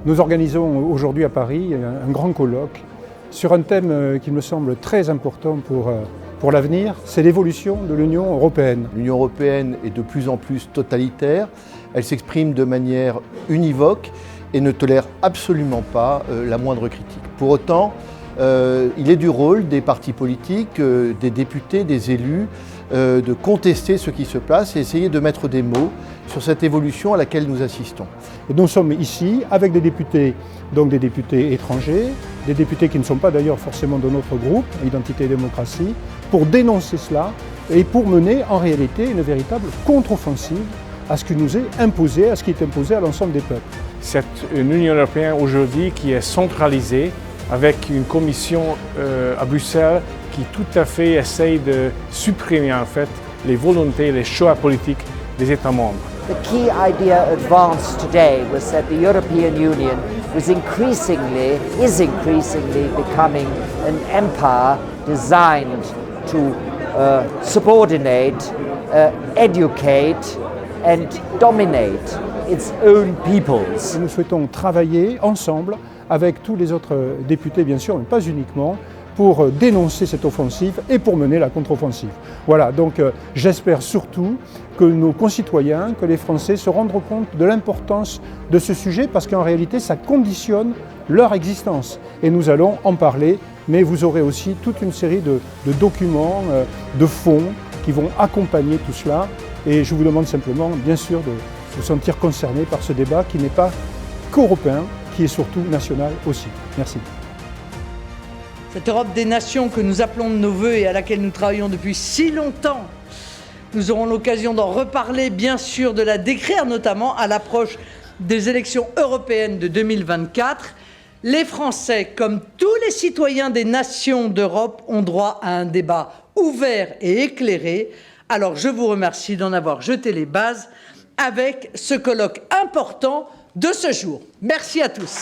Nous organisons aujourd'hui à Paris un grand colloque sur un thème qui me semble très important pour l'avenir, c'est l'évolution de l'Union européenne. L'Union européenne est de plus en plus totalitaire, elle s'exprime de manière univoque et ne tolère absolument pas la moindre critique. Pour autant, il est du rôle des partis politiques, des députés, des élus, de contester ce qui se passe et essayer de mettre des mots sur cette évolution à laquelle nous assistons. Et nous sommes ici avec des députés, donc des députés étrangers, des députés qui ne sont pas d'ailleurs forcément de notre groupe, Identité et Démocratie, pour dénoncer cela et pour mener en réalité une véritable contre-offensive à ce qui nous est imposé, à ce qui est imposé à l'ensemble des peuples. C'est une Union européenne aujourd'hui qui est centralisée avec une commission à Bruxelles qui tout à fait essaye de supprimer en fait les volontés, les choix politiques des États membres. The key idea advanced today was that the European Union is increasingly becoming an empire designed to subordinate, educate and dominate its own peoples. Nous souhaitons travailler ensemble avec tous les autres députés, bien sûr, mais pas uniquement, pour dénoncer cette offensive et pour mener la contre-offensive. Voilà, donc j'espère surtout que nos concitoyens, que les Français se rendront compte de l'importance de ce sujet parce qu'en réalité, ça conditionne leur existence. Et nous allons en parler, mais vous aurez aussi toute une série de documents, de fonds qui vont accompagner tout cela. Et je vous demande simplement, bien sûr, de vous sentir concerné par ce débat qui n'est pas qu'européen, qui est surtout national aussi. Merci. Cette Europe des nations que nous appelons de nos vœux et à laquelle nous travaillons depuis si longtemps, nous aurons l'occasion d'en reparler, bien sûr, de la décrire, notamment à l'approche des élections européennes de 2024. Les Français, comme tous les citoyens des nations d'Europe, ont droit à un débat ouvert et éclairé. Alors je vous remercie d'en avoir jeté les bases avec ce colloque important de ce jour. Merci à tous.